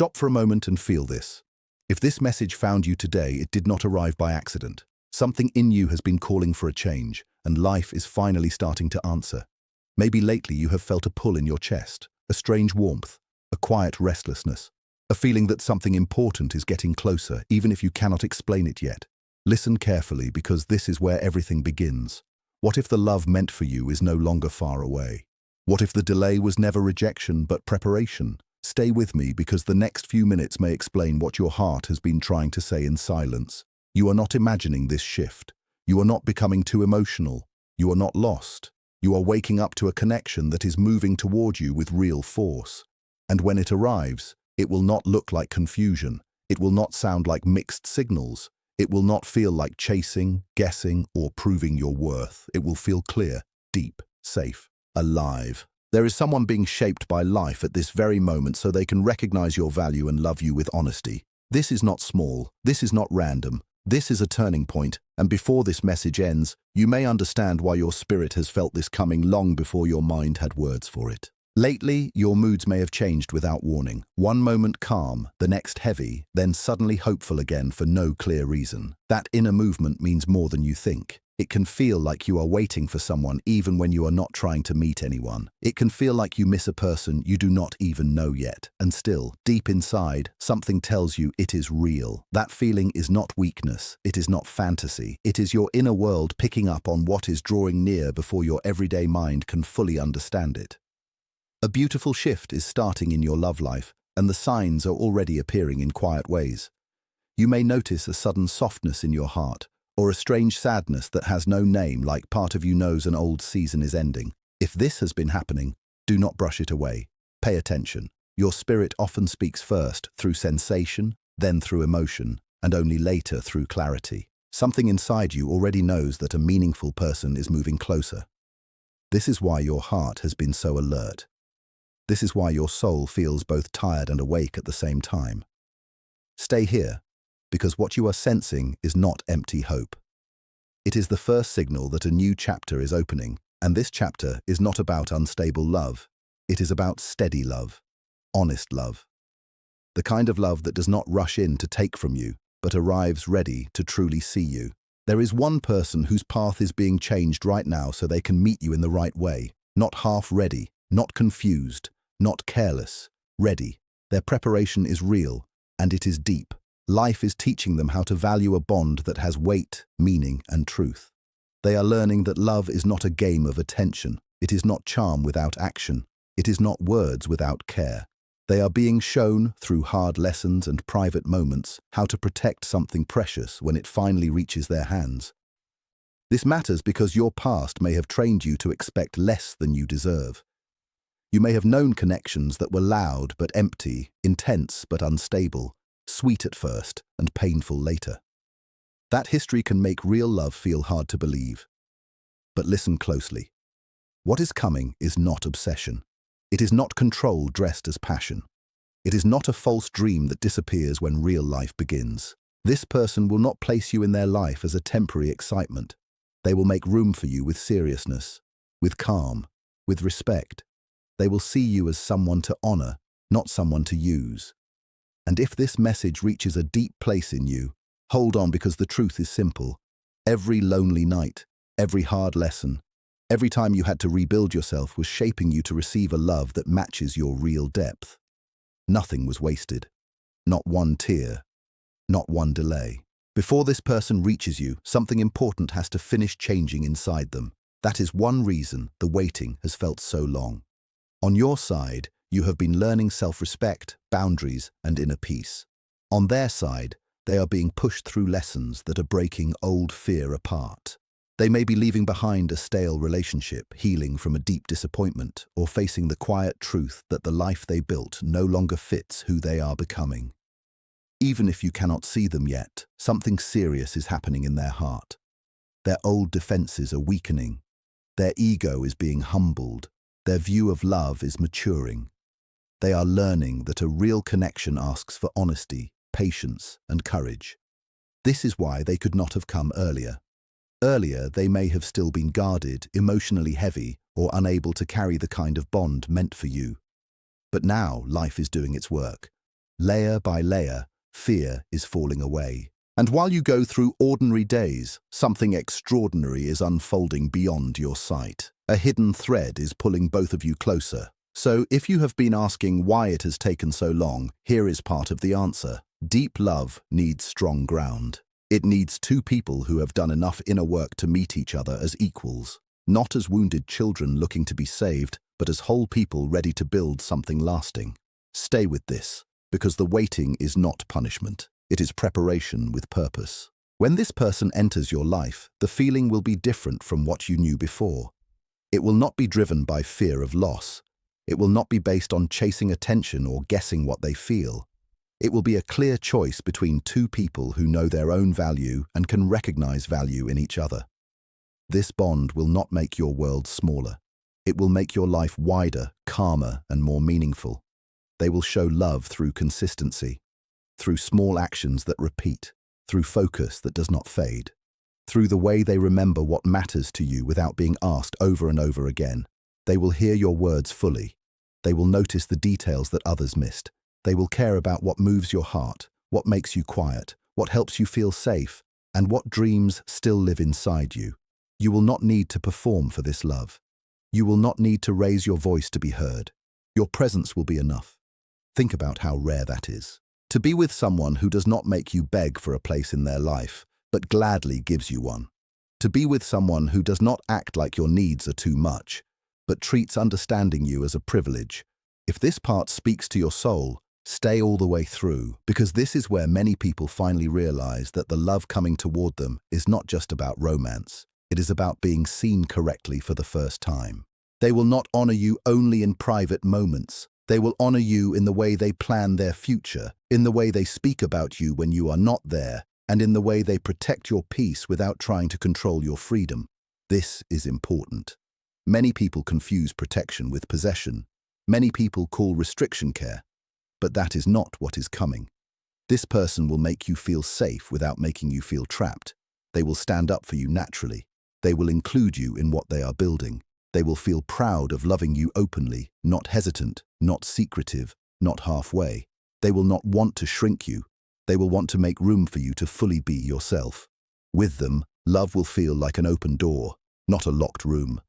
Stop for a moment and feel this. If this message found you today, it did not arrive by accident. Something in you has been calling for a change, and life is finally starting to answer. Maybe lately you have felt a pull in your chest, a strange warmth, a quiet restlessness, a feeling that something important is getting closer, even if you cannot explain it yet. Listen carefully, because this is where everything begins. What if the love meant for you is no longer far away? What if the delay was never rejection but preparation? Stay with me, because the next few minutes may explain what your heart has been trying to say in silence. You are not imagining this shift. You are not becoming too emotional. You are not lost. You are waking up to a connection that is moving toward you with real force. And when it arrives, it will not look like confusion. It will not sound like mixed signals. It will not feel like chasing, guessing, or proving your worth. It will feel clear, deep, safe, alive. There is someone being shaped by life at this very moment, so they can recognize your value and love you with honesty. This is not small. This is not random. This is a turning point, and before this message ends, you may understand why your spirit has felt this coming long before your mind had words for it. Lately, your moods may have changed without warning. One moment calm, the next heavy, then suddenly hopeful again for no clear reason. That inner movement means more than you think. It can feel like you are waiting for someone even when you are not trying to meet anyone. It can feel like you miss a person you do not even know yet. And still, deep inside, something tells you it is real. That feeling is not weakness. It is not fantasy. It is your inner world picking up on what is drawing near before your everyday mind can fully understand it. A beautiful shift is starting in your love life, and the signs are already appearing in quiet ways. You may notice a sudden softness in your heart, or a strange sadness that has no name, like part of you knows an old season is ending. If this has been happening, do not brush it away. Pay attention. Your spirit often speaks first through sensation, then through emotion, and only later through clarity. Something inside you already knows that a meaningful person is moving closer. This is why your heart has been so alert. This is why your soul feels both tired and awake at the same time. Stay here, because what you are sensing is not empty hope. It is the first signal that a new chapter is opening, and this chapter is not about unstable love. It is about steady love, honest love. The kind of love that does not rush in to take from you, but arrives ready to truly see you. There is one person whose path is being changed right now so they can meet you in the right way, not half-ready, not confused, not careless, ready. Their preparation is real, and it is deep. Life is teaching them how to value a bond that has weight, meaning, and truth. They are learning that love is not a game of attention. It is not charm without action. It is not words without care. They are being shown, through hard lessons and private moments, how to protect something precious when it finally reaches their hands. This matters because your past may have trained you to expect less than you deserve. You may have known connections that were loud but empty, intense but unstable, sweet at first and painful later. That history can make real love feel hard to believe. But listen closely. What is coming is not obsession. It is not control dressed as passion. It is not a false dream that disappears when real life begins. This person will not place you in their life as a temporary excitement. They will make room for you with seriousness, with calm, with respect. They will see you as someone to honor, not someone to use. And if this message reaches a deep place in you, hold on, because the truth is simple. Every lonely night, every hard lesson, every time you had to rebuild yourself was shaping you to receive a love that matches your real depth. Nothing was wasted. Not one tear. Not one delay. Before this person reaches you, something important has to finish changing inside them. That is one reason the waiting has felt so long. On your side, you have been learning self-respect, boundaries, and inner peace. On their side, they are being pushed through lessons that are breaking old fear apart. They may be leaving behind a stale relationship, healing from a deep disappointment, or facing the quiet truth that the life they built no longer fits who they are becoming. Even if you cannot see them yet, something serious is happening in their heart. Their old defenses are weakening. Their ego is being humbled. Their view of love is maturing. They are learning that a real connection asks for honesty, patience, and courage. This is why they could not have come earlier. Earlier, they may have still been guarded, emotionally heavy, or unable to carry the kind of bond meant for you. But now, life is doing its work. Layer by layer, fear is falling away. And while you go through ordinary days, something extraordinary is unfolding beyond your sight. A hidden thread is pulling both of you closer. So, if you have been asking why it has taken so long, here is part of the answer. Deep love needs strong ground. It needs two people who have done enough inner work to meet each other as equals. Not as wounded children looking to be saved, but as whole people ready to build something lasting. Stay with this, because the waiting is not punishment. It is preparation with purpose. When this person enters your life, the feeling will be different from what you knew before. It will not be driven by fear of loss. It will not be based on chasing attention or guessing what they feel. It will be a clear choice between two people who know their own value and can recognize value in each other. This bond will not make your world smaller. It will make your life wider, calmer, and more meaningful. They will show love through consistency, through small actions that repeat, through focus that does not fade, through the way they remember what matters to you without being asked over and over again. They will hear your words fully. They will notice the details that others missed. They will care about what moves your heart, what makes you quiet, what helps you feel safe, and what dreams still live inside you. You will not need to perform for this love. You will not need to raise your voice to be heard. Your presence will be enough. Think about how rare that is. To be with someone who does not make you beg for a place in their life, but gladly gives you one. To be with someone who does not act like your needs are too much, but treats understanding you as a privilege. If this part speaks to your soul, stay all the way through, because this is where many people finally realize that the love coming toward them is not just about romance. It is about being seen correctly for the first time. They will not honor you only in private moments. They will honor you in the way they plan their future, in the way they speak about you when you are not there, and in the way they protect your peace without trying to control your freedom. This is important. Many people confuse protection with possession. Many people call restriction care. But that is not what is coming. This person will make you feel safe without making you feel trapped. They will stand up for you naturally. They will include you in what they are building. They will feel proud of loving you openly, not hesitant, not secretive, not halfway. They will not want to shrink you. They will want to make room for you to fully be yourself. With them, love will feel like an open door, not a locked room.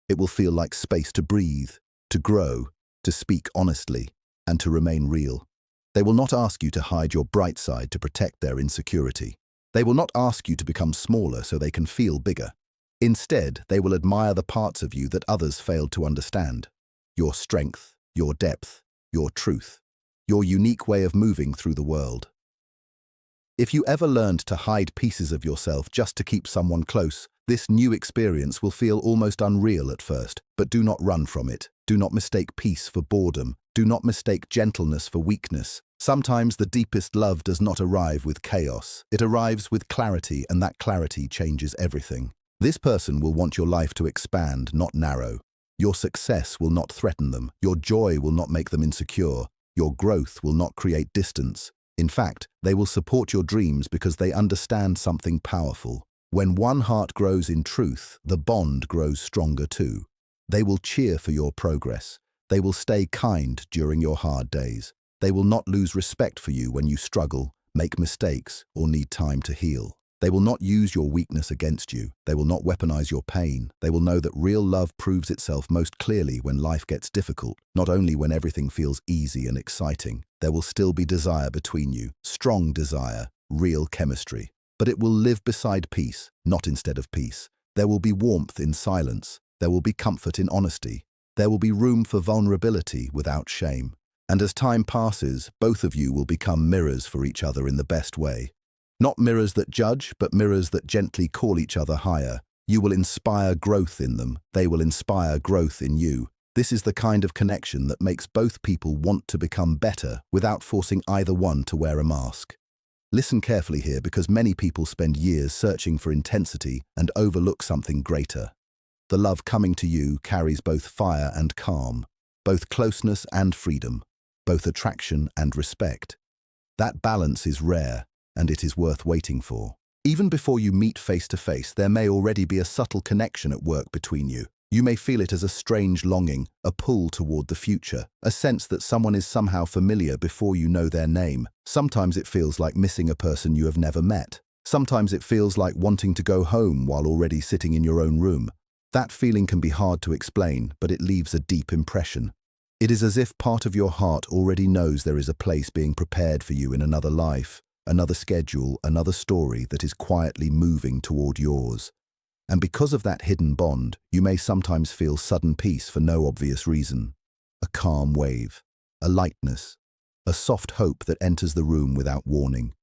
It will feel like space to breathe, to grow, to speak honestly, and to remain real. They will not ask you to hide your bright side to protect their insecurity. They will not ask you to become smaller so they can feel bigger. Instead, they will admire the parts of you that others failed to understand. Your strength, your depth, your truth, your unique way of moving through the world. If you ever learned to hide pieces of yourself just to keep someone close, this new experience will feel almost unreal at first, but do not run from it. Do not mistake peace for boredom. Do not mistake gentleness for weakness. Sometimes the deepest love does not arrive with chaos. It arrives with clarity, and that clarity changes everything. This person will want your life to expand, not narrow. Your success will not threaten them. Your joy will not make them insecure. Your growth will not create distance. In fact, they will support your dreams because they understand something powerful. When one heart grows in truth, the bond grows stronger too. They will cheer for your progress. They will stay kind during your hard days. They will not lose respect for you when you struggle, make mistakes, or need time to heal. They will not use your weakness against you. They will not weaponize your pain. They will know that real love proves itself most clearly when life gets difficult, not only when everything feels easy and exciting. There will still be desire between you, strong desire, real chemistry. But it will live beside peace, not instead of peace. There will be warmth in silence. There will be comfort in honesty. There will be room for vulnerability without shame. And as time passes, both of you will become mirrors for each other in the best way. Not mirrors that judge, but mirrors that gently call each other higher. You will inspire growth in them. They will inspire growth in you. This is the kind of connection that makes both people want to become better without forcing either one to wear a mask. Listen carefully here, because many people spend years searching for intensity and overlook something greater. The love coming to you carries both fire and calm, both closeness and freedom, both attraction and respect. That balance is rare, and it is worth waiting for. Even before you meet face to face, there may already be a subtle connection at work between you. You may feel it as a strange longing, a pull toward the future, a sense that someone is somehow familiar before you know their name. Sometimes it feels like missing a person you have never met. Sometimes it feels like wanting to go home while already sitting in your own room. That feeling can be hard to explain, but it leaves a deep impression. It is as if part of your heart already knows there is a place being prepared for you in another life, another schedule, another story that is quietly moving toward yours. And because of that hidden bond, you may sometimes feel sudden peace for no obvious reason. A calm wave, a lightness, a soft hope that enters the room without warning.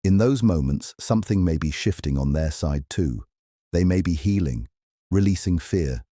In those moments, something may be shifting on their side too. They may be healing, releasing fear,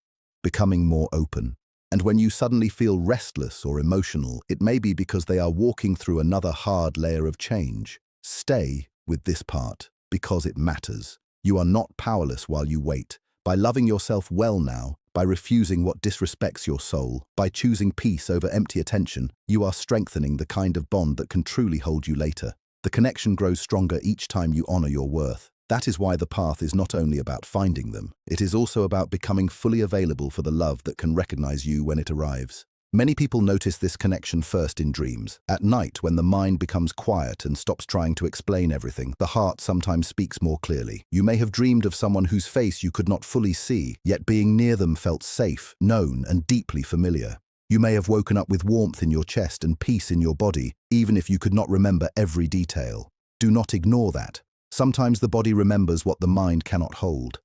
becoming more open. And when you suddenly feel restless or emotional, it may be because they are walking through another hard layer of change. Stay with this part, because it matters. You are not powerless while you wait. By loving yourself well now, by refusing what disrespects your soul, by choosing peace over empty attention, you are strengthening the kind of bond that can truly hold you later. The connection grows stronger each time you honor your worth. That is why the path is not only about finding them, it is also about becoming fully available for the love that can recognize you when it arrives. Many people notice this connection first in dreams. At night, when the mind becomes quiet and stops trying to explain everything, the heart sometimes speaks more clearly. You may have dreamed of someone whose face you could not fully see, yet being near them felt safe, known, and deeply familiar. You may have woken up with warmth in your chest and peace in your body, even if you could not remember every detail. Do not ignore that. Sometimes the body remembers what the mind cannot hold.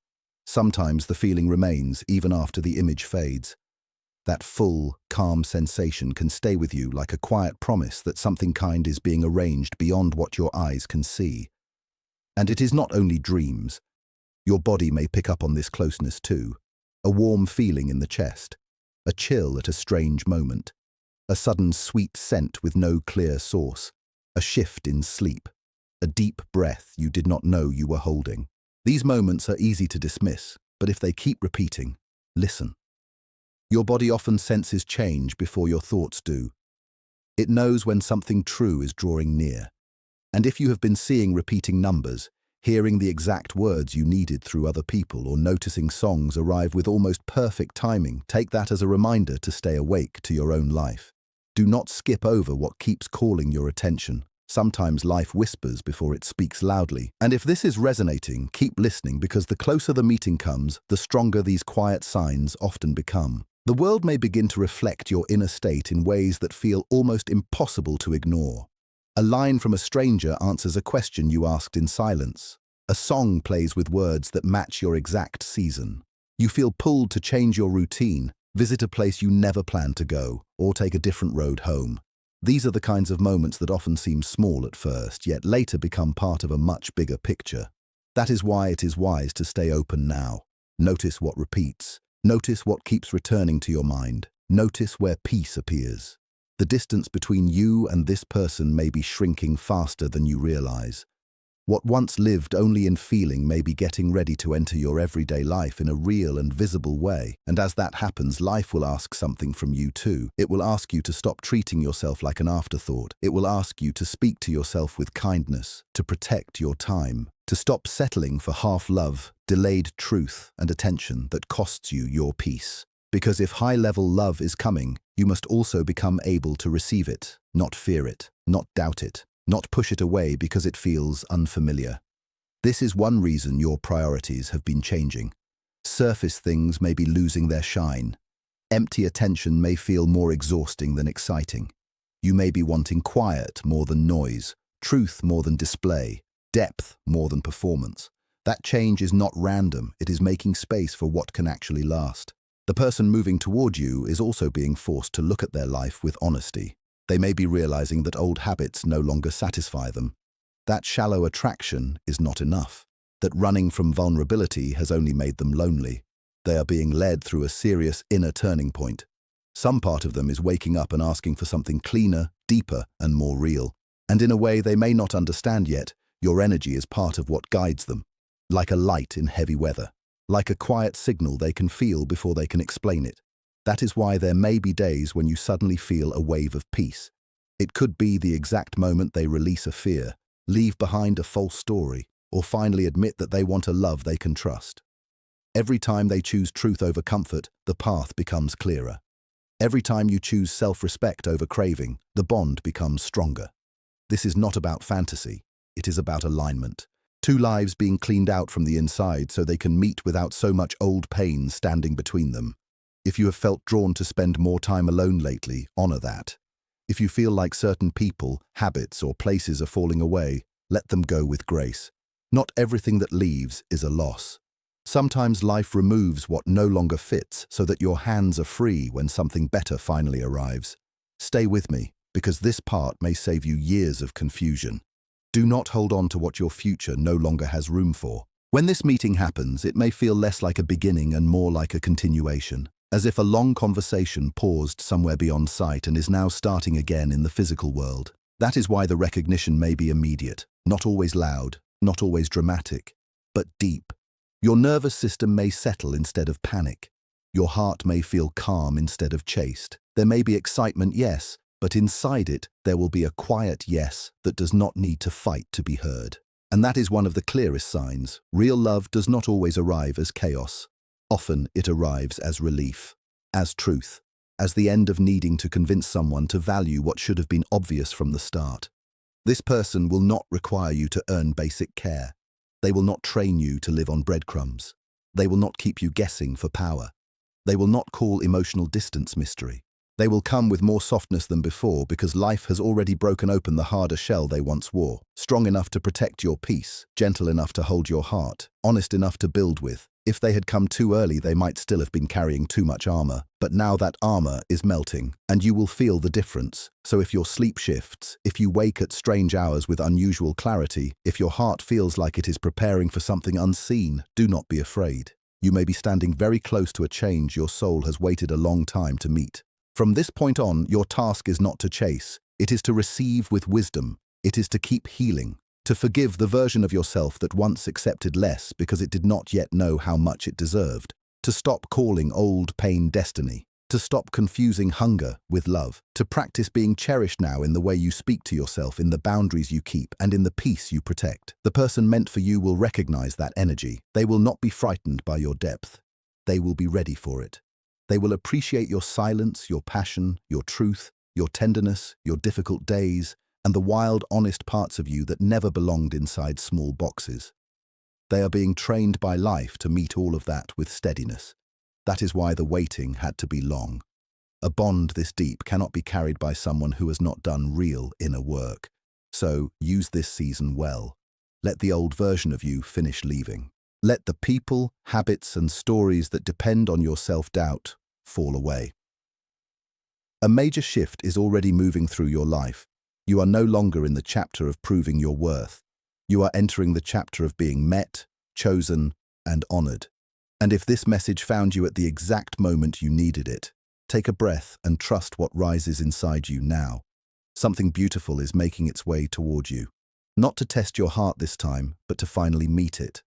Sometimes the feeling remains even after the image fades. That full, calm sensation can stay with you like a quiet promise that something kind is being arranged beyond what your eyes can see. And it is not only dreams. Your body may pick up on this closeness too. A warm feeling in the chest, a chill at a strange moment, a sudden sweet scent with no clear source, a shift in sleep, a deep breath you did not know you were holding. These moments are easy to dismiss, but if they keep repeating, listen. Your body often senses change before your thoughts do. It knows when something true is drawing near. And if you have been seeing repeating numbers, hearing the exact words you needed through other people, or noticing songs arrive with almost perfect timing, take that as a reminder to stay awake to your own life. Do not skip over what keeps calling your attention. Sometimes life whispers before it speaks loudly. And if this is resonating, keep listening, because the closer the meeting comes, the stronger these quiet signs often become. The world may begin to reflect your inner state in ways that feel almost impossible to ignore. A line from a stranger answers a question you asked in silence. A song plays with words that match your exact season. You feel pulled to change your routine, visit a place you never planned to go, or take a different road home. These are the kinds of moments that often seem small at first, yet later become part of a much bigger picture. That is why it is wise to stay open now. Notice what repeats. Notice what keeps returning to your mind. Notice where peace appears. The distance between you and this person may be shrinking faster than you realize. What once lived only in feeling may be getting ready to enter your everyday life in a real and visible way. And as that happens, life will ask something from you too. It will ask you to stop treating yourself like an afterthought. It will ask you to speak to yourself with kindness, to protect your time, to stop settling for half love, delayed truth, and attention that costs you your peace. Because if high-level love is coming, you must also become able to receive it, not fear it, not doubt it, not push it away because it feels unfamiliar. This is one reason your priorities have been changing. Surface things may be losing their shine. Empty attention may feel more exhausting than exciting. You may be wanting quiet more than noise, truth more than display, depth more than performance. That change is not random, it is making space for what can actually last. The person moving toward you is also being forced to look at their life with honesty. They may be realizing that old habits no longer satisfy them. That shallow attraction is not enough. That running from vulnerability has only made them lonely. They are being led through a serious inner turning point. Some part of them is waking up and asking for something cleaner, deeper, and more real. And in a way they may not understand yet, your energy is part of what guides them. Like a light in heavy weather. Like a quiet signal they can feel before they can explain it. That is why there may be days when you suddenly feel a wave of peace. It could be the exact moment they release a fear, leave behind a false story, or finally admit that they want a love they can trust. Every time they choose truth over comfort, the path becomes clearer. Every time you choose self-respect over craving, the bond becomes stronger. This is not about fantasy. It is about alignment. Two lives being cleaned out from the inside so they can meet without so much old pain standing between them. If you have felt drawn to spend more time alone lately, honor that. If you feel like certain people, habits, or places are falling away, let them go with grace. Not everything that leaves is a loss. Sometimes life removes what no longer fits so that your hands are free when something better finally arrives. Stay with me, because this part may save you years of confusion. Do not hold on to what your future no longer has room for. When this meeting happens, it may feel less like a beginning and more like a continuation, as if a long conversation paused somewhere beyond sight and is now starting again in the physical world. That is why the recognition may be immediate, not always loud, not always dramatic, but deep. Your nervous system may settle instead of panic. Your heart may feel calm instead of chased. There may be excitement, yes, but inside it, there will be a quiet yes that does not need to fight to be heard. And that is one of the clearest signs. Real love does not always arrive as chaos. Often it arrives as relief, as truth, as the end of needing to convince someone to value what should have been obvious from the start. This person will not require you to earn basic care. They will not train you to live on breadcrumbs. They will not keep you guessing for power. They will not call emotional distance mystery. They will come with more softness than before because life has already broken open the harder shell they once wore. Strong enough to protect your peace, gentle enough to hold your heart, honest enough to build with. If they had come too early, they might still have been carrying too much armor. But now that armor is melting, and you will feel the difference. So if your sleep shifts, if you wake at strange hours with unusual clarity, if your heart feels like it is preparing for something unseen, do not be afraid. You may be standing very close to a change your soul has waited a long time to meet. From this point on, your task is not to chase. It is to receive with wisdom. It is to keep healing. To forgive the version of yourself that once accepted less because it did not yet know how much it deserved. To stop calling old pain destiny. To stop confusing hunger with love. To practice being cherished now in the way you speak to yourself, in the boundaries you keep, and in the peace you protect. The person meant for you will recognize that energy. They will not be frightened by your depth. They will be ready for it. They will appreciate your silence, your passion, your truth, your tenderness, your difficult days, and the wild, honest parts of you that never belonged inside small boxes. They are being trained by life to meet all of that with steadiness. That is why the waiting had to be long. A bond this deep cannot be carried by someone who has not done real inner work. So, use this season well. Let the old version of you finish leaving. Let the people, habits, and stories that depend on your self-doubt fall away. A major shift is already moving through your life. You are no longer in the chapter of proving your worth. You are entering the chapter of being met, chosen, and honored. And if this message found you at the exact moment you needed it, take a breath and trust what rises inside you now. Something beautiful is making its way toward you. Not to test your heart this time, but to finally meet it.